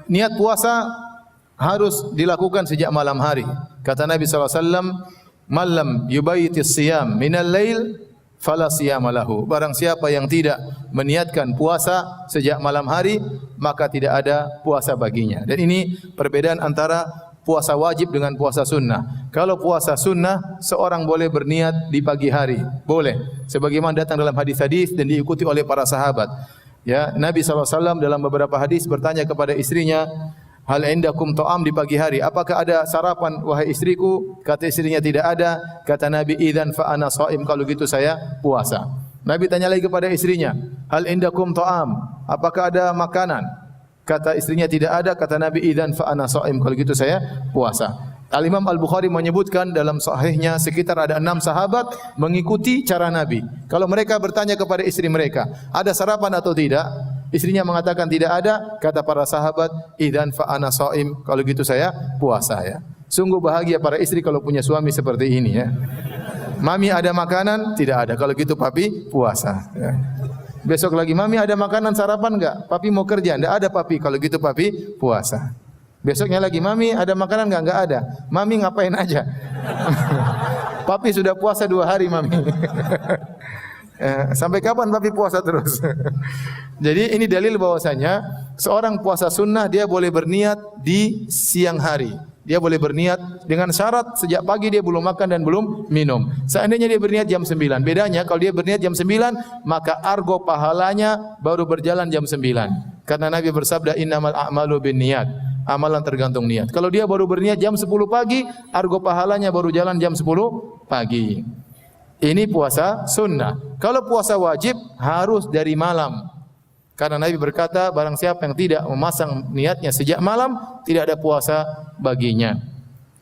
niat puasa harus dilakukan sejak malam hari. Kata Nabi SAW, "Man lam yubayyitis siyam minal lail fala siyama lahu." Barang siapa yang tidak meniatkan puasa sejak malam hari, maka tidak ada puasa baginya. Dan ini perbedaan antara puasa wajib dengan puasa sunnah. Kalau puasa sunnah, seorang boleh berniat di pagi hari, boleh. Sebagaimana datang dalam hadis-hadis dan diikuti oleh para sahabat. Ya, Nabi SAW dalam beberapa hadis bertanya kepada istrinya, "Hal indakum ta'am di pagi hari? Apakah ada sarapan wahai istriku?" Kata istrinya, "Tidak ada." Kata Nabi, "Idzan fa ana shaim." Kalau gitu saya puasa. Nabi tanya lagi kepada istrinya, "Hal indakum ta'am? Apakah ada makanan?" Kata istrinya, "Tidak ada." Kata Nabi, "Idzan fa ana shaim." Kalau gitu saya puasa. Al-Imam Al-Bukhari menyebutkan dalam sahihnya sekitar ada 6 sahabat mengikuti cara Nabi. Kalau mereka bertanya kepada istri mereka, "Ada sarapan atau tidak?" Istrinya mengatakan tidak ada. Kata para sahabat, "Idzan fa ana shaim." Kalau gitu saya puasa ya. Sungguh bahagia para istri kalau punya suami seperti ini ya. Mami ada makanan? Tidak ada. Kalau gitu papi puasa ya. Besok lagi, "Mami ada makanan sarapan enggak?" "Papi mau kerja." "Enggak ada papi." Kalau gitu papi puasa. Besoknya lagi, "Mami ada makanan enggak?" "Enggak ada." "Mami ngapain aja?" "Papi sudah puasa 2 hari Mami." Sampai kapan papi puasa terus? Jadi ini dalil bahwasanya seorang puasa sunnah dia boleh berniat di siang hari. Dia boleh berniat dengan syarat sejak pagi dia belum makan dan belum minum. Seandainya dia berniat jam 9. Bedanya kalau dia berniat jam 9, maka argo pahalanya baru berjalan jam 9. Karena Nabi bersabda, "Innamal a'malu binniyat." Amalan tergantung niat. Kalau dia baru berniat jam 10 pagi, argo pahalanya baru jalan jam 10 pagi. Ini puasa sunnah. Kalau puasa wajib harus dari malam. Karena Nabi berkata, barang siapa yang tidak memasang niatnya sejak malam, tidak ada puasa baginya.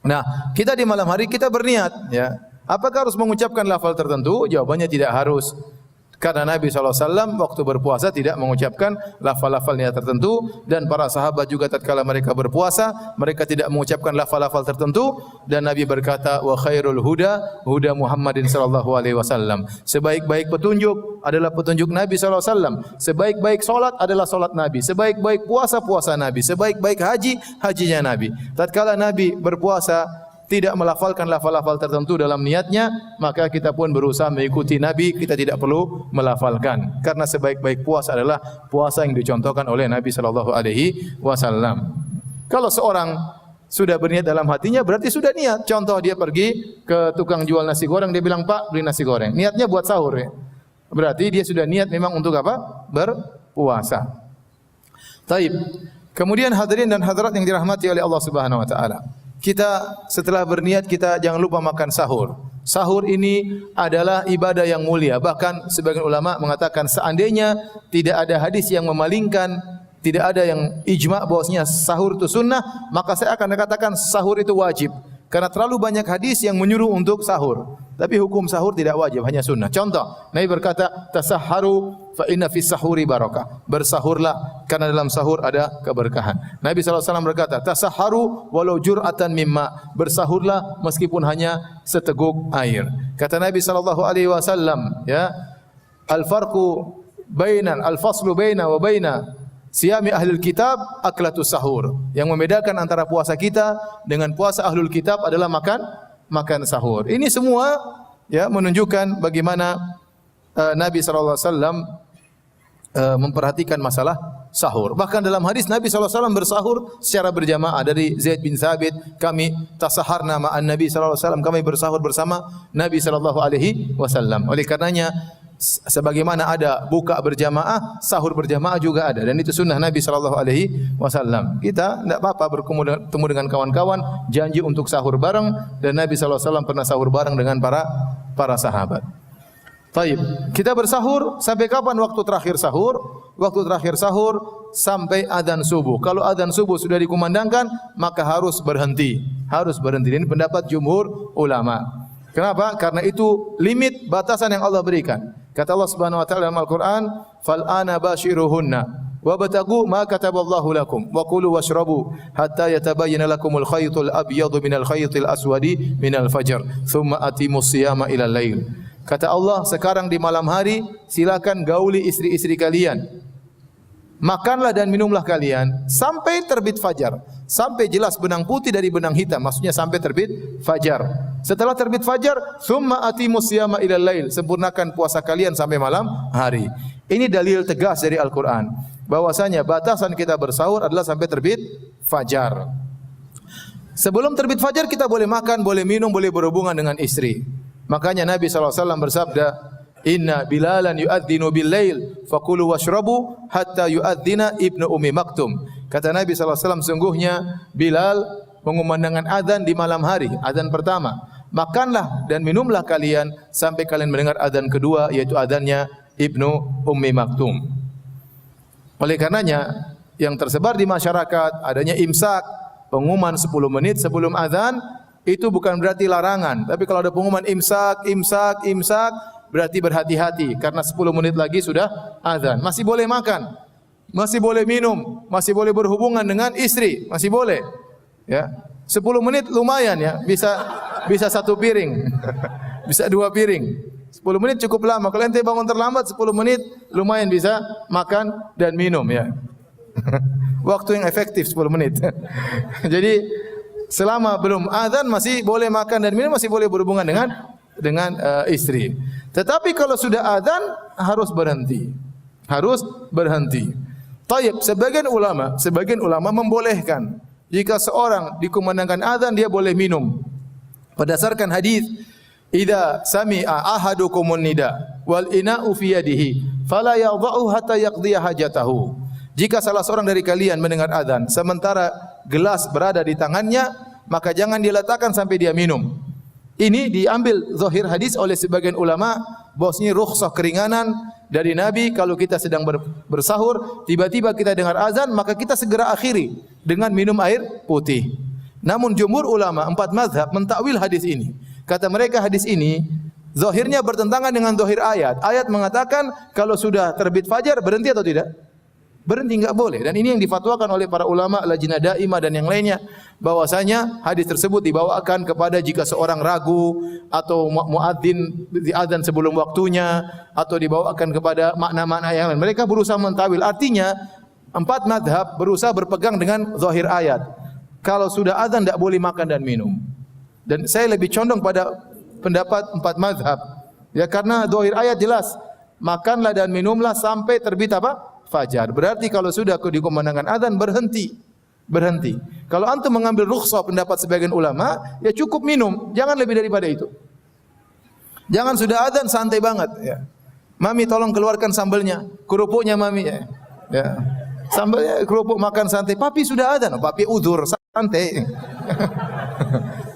Nah, kita di malam hari kita berniat, ya. Apakah harus mengucapkan lafal tertentu? Jawabannya tidak harus. Karena Nabi SAW waktu berpuasa tidak mengucapkan lafal-lafal niat tertentu, dan para sahabat juga tatkala mereka berpuasa, mereka tidak mengucapkan lafal-lafal tertentu, dan Nabi berkata, "Wa khairul huda huda Muhammadin sallallahu alaihi wasallam." Sebaik-baik petunjuk adalah petunjuk Nabi SAW. Sebaik-baik solat adalah solat Nabi. Sebaik-baik puasa puasa Nabi. Sebaik-baik haji hajinya Nabi. Tatkala Nabi berpuasa tidak melafalkan lafal-lafal tertentu dalam niatnya, maka kita pun berusaha mengikuti Nabi, kita tidak perlu melafalkan. Karena sebaik-baik puasa adalah puasa yang dicontohkan oleh Nabi sallallahu alaihi wasallam. Kalau seorang sudah berniat dalam hatinya, berarti sudah niat. Contoh, dia pergi ke tukang jual nasi goreng, dia bilang, "Pak, beli nasi goreng." Niatnya buat sahur ya. Berarti dia sudah niat memang untuk apa? Berpuasa. Taib. Kemudian hadirin dan hadirat yang dirahmati oleh Allah Subhanahu wa taala. Kita setelah berniat, kita jangan lupa makan sahur. Sahur ini adalah ibadah yang mulia. Bahkan sebagian ulama mengatakan seandainya tidak ada hadis yang memalingkan, tidak ada yang ijma' bahwasanya sahur itu sunnah, maka saya akan katakan sahur itu wajib. Karena terlalu banyak hadis yang menyuruh untuk sahur. Tapi hukum sahur tidak wajib, hanya sunnah. Contoh, Nabi berkata, "Tasahharu fa inna fis sahuri barakah." Bersahurlah karena dalam sahur ada keberkahan. Nabi SAW berkata, "Tasahharu walau jur'atan mimma." Bersahurlah meskipun hanya seteguk air. Kata Nabi SAW, ya, "Al-farqu bainal al-faslu baina wa baina siyami ahlul kitab aklatus sahur." Yang membedakan antara puasa kita dengan puasa ahlul kitab adalah makan sahur. Ini semua ya menunjukkan bagaimana Nabi SAW memperhatikan masalah sahur. Bahkan dalam hadis Nabi SAW bersahur secara berjamaah. Dari Zaid bin Thabit, "Kami tasaharna ma'an Nabi SAW." Kami bersahur bersama Nabi SAW. Oleh karenanya, sebagaimana ada buka berjamaah, sahur berjamaah juga ada, dan itu sunnah Nabi SAW. Kita tidak apa-apa bertemu dengan kawan-kawan, janji untuk sahur bareng, dan Nabi SAW pernah sahur bareng dengan para sahabat. Taib. Kita bersahur sampai kapan waktu terakhir sahur? Waktu terakhir sahur sampai adzan subuh. Kalau adzan subuh sudah dikumandangkan, maka harus berhenti. Harus berhenti. Ini pendapat jumhur ulama. Kenapa? Karena itu limit batasan yang Allah berikan. Kata Allah Subhanahu wa taala dalam Al-Qur'an, "Fal ana bashiruhunna wabtagu ma kataballahu lakum wa kulu washrabu hatta yatabayyana lakumul khaytul abyadu minal khaytil aswadi minal fajr thumma atimus siyama ilal lail." Kata Allah, sekarang di malam hari silakan gauli istri-istri kalian. makanlah dan minumlah kalian sampai terbit fajar, sampai jelas benang putih dari benang hitam, maksudnya sampai terbit fajar. Setelah terbit fajar, tsumma atimus siyama ilal lail, sempurnakan puasa kalian sampai malam hari. Ini dalil tegas dari Al-Qur'an bahwasanya batasan kita bersahur adalah sampai terbit fajar. Sebelum terbit fajar kita boleh makan, boleh minum, boleh berhubungan dengan istri. Makanya Nabi SAW bersabda, "Inna Bilalan yu'adzinu bil-lail, fakulu washrabu hatta yu'adzina Ibnu Ummi Maktum." Kata Nabi SAW, sungguhnya Bilal mengumandangkan azan di malam hari, azan pertama. Makanlah dan minumlah kalian sampai kalian mendengar azan kedua, yaitu azannya Ibnu Ummi Maktum. Oleh karenanya, yang tersebar di masyarakat adanya imsak, pengumuman 10 menit sebelum azan, itu bukan berarti larangan. Tapi kalau ada pengumuman imsak, berarti berhati-hati karena 10 menit lagi sudah azan. Masih boleh makan, masih boleh minum, masih boleh berhubungan dengan istri, masih boleh. Ya, 10 menit lumayan ya, bisa 1 piring, bisa 2 piring. 10 menit cukup lama. Kalau ente bangun terlambat 10 menit lumayan bisa makan dan minum ya. Waktu yang efektif 10 menit. Jadi selama belum azan masih boleh makan dan minum, masih boleh berhubungan dengan istri. Tetapi kalau sudah azan harus berhenti. Harus berhenti. Taib, sebagian ulama membolehkan jika seorang dikumandangkan azan dia boleh minum. Berdasarkan hadis, "Idza sami'a ahadukumun nida wal ina'u fi yadihi fala yadha'u hatta yaqdiya hajatahu." Jika salah seorang dari kalian mendengar azan sementara gelas berada di tangannya, maka jangan diletakkan sampai dia minum. Ini diambil zahir hadis oleh sebagian ulama bahwasanya rukhsah keringanan dari Nabi kalau kita sedang bersahur, tiba-tiba kita dengar azan, maka kita segera akhiri dengan minum air putih. Namun jumhur ulama 4 mazhab mentakwil hadis ini. Kata mereka hadis ini zahirnya bertentangan dengan zahir ayat. Ayat mengatakan kalau sudah terbit fajar berhenti atau tidak? Berhenti, enggak boleh. Dan ini yang difatwakan oleh para ulama Lajnah Daimah dan yang lainnya, bahwasanya hadis tersebut dibawakan kepada jika seorang ragu atau muadzin diazan sebelum waktunya, atau dibawakan kepada makna-makna yang lain. Mereka berusaha mentawil. Artinya 4 mazhab berusaha berpegang dengan zahir ayat. Kalau sudah azan tidak boleh makan dan minum. Dan saya lebih condong pada pendapat 4 mazhab. Ya, karena zahir ayat jelas, makanlah dan minumlah sampai terbit apa? Fajar. Berarti kalau sudah dikumandangkan azan berhenti. Kalau antum mengambil rukhsah pendapat sebagian ulama, ya cukup minum, jangan lebih daripada itu. Jangan sudah azan santai banget ya. Mami tolong keluarkan sambelnya, kerupuknya mami ya. Ya. Sambelnya kerupuk makan santai. Papi sudah azan, papi udzur santai.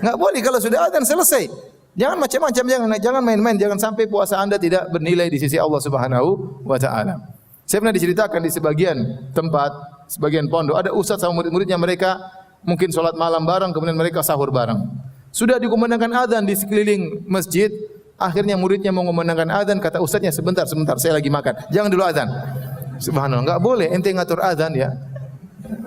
Enggak boleh kalau sudah azan selesai. Jangan macam-macam, jangan main-main, jangan sampai puasa Anda tidak bernilai di sisi Allah Subhanahu wa taala. Saya pernah diceritakan di sebagian tempat, sebagian pondok, ada ustaz sama murid-muridnya, mereka mungkin sholat malam bareng, kemudian mereka sahur bareng. Sudah dikumandangkan azan di sekeliling masjid, akhirnya muridnya mau mengumandangkan azan, kata ustaznya, sebentar, saya lagi makan. Jangan dulu azan. Subhanallah, enggak boleh ente ngatur azan ya.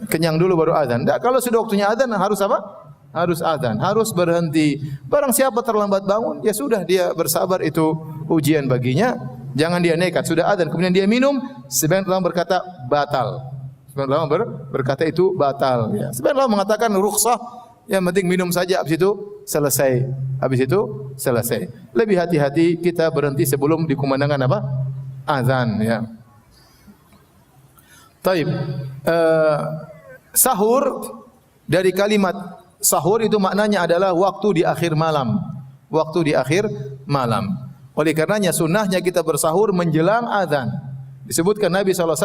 Kenyang dulu baru azan. Enggak, kalau sudah waktunya azan harus apa? Harus azan, harus berhenti. Barang siapa terlambat bangun, ya sudah dia bersabar, itu ujian baginya. Jangan dia nekat, sudah azan kemudian dia minum, sebagian ulama berkata batal. Sebagian ulama berkata itu batal ya. Sebagian ulama mengatakan rukhsah, yang penting minum saja, habis itu selesai. Lebih hati-hati kita berhenti sebelum dikumandangkan apa? Azan ya. Taib. Sahur, dari kalimat sahur itu maknanya adalah waktu di akhir malam. Waktu di akhir malam. Oleh karenanya sunnahnya kita bersahur menjelang azan. Disebutkan Nabi SAW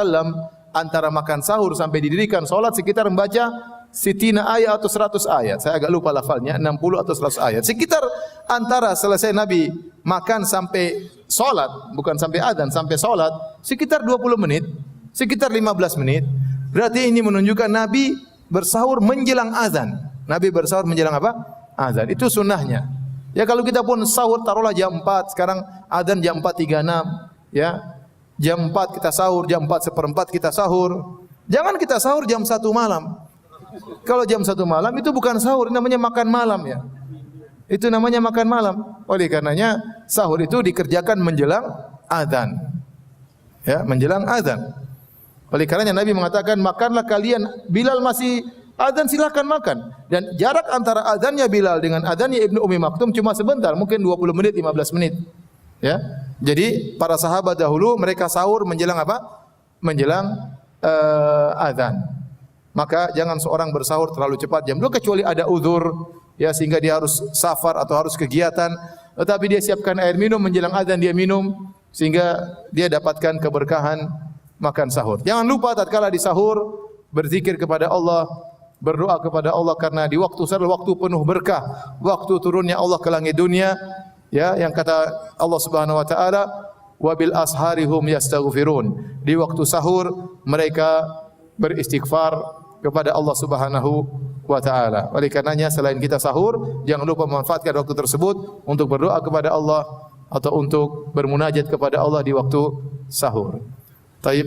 antara makan sahur sampai didirikan solat sekitar membaca sitina ayat atau 100 ayat. Saya agak lupa lafalnya, 60 atau 100 ayat. Sekitar antara selesai Nabi makan sampai solat, bukan sampai azan, sampai solat, sekitar 20 menit, sekitar 15 menit. Berarti ini menunjukkan Nabi bersahur menjelang azan. Nabi bersahur menjelang apa? Azan. Itu sunnahnya. Ya kalau kita pun sahur taruhlah jam 4, sekarang azan jam 4.36 ya. Jam 4 kita sahur, jam 4:04 kita sahur. Jangan kita sahur jam 1 malam. Kalau jam 1 malam itu bukan sahur, namanya makan malam ya. Itu namanya makan malam. Oleh karenanya sahur itu dikerjakan menjelang azan. Ya, menjelang azan. Oleh karenanya Nabi mengatakan, makanlah kalian, Bilal masih azan silakan makan. Dan jarak antara azannya Bilal dengan azannya Ibnu Ummi Maktum cuma sebentar, mungkin 20 menit, 15 menit. Ya. Jadi para sahabat dahulu mereka sahur menjelang apa? Menjelang azan. Maka jangan seorang bersahur terlalu cepat jam 2 kecuali ada uzur ya sehingga dia harus safar atau harus kegiatan, tetapi dia siapkan air minum menjelang azan dia minum sehingga dia dapatkan keberkahan makan sahur. Jangan lupa tatkala di sahur berzikir kepada Allah, berdoa kepada Allah karena di waktu sahur waktu penuh berkah, waktu turunnya Allah ke langit dunia. Ya, yang kata Allah Subhanahu wa taala, wa bil asharihum yastaghfirun. Di waktu sahur mereka beristighfar kepada Allah Subhanahu wa taala. Oleh karenanya selain kita sahur, jangan lupa memanfaatkan waktu tersebut untuk berdoa kepada Allah atau untuk bermunajat kepada Allah di waktu sahur. Taib.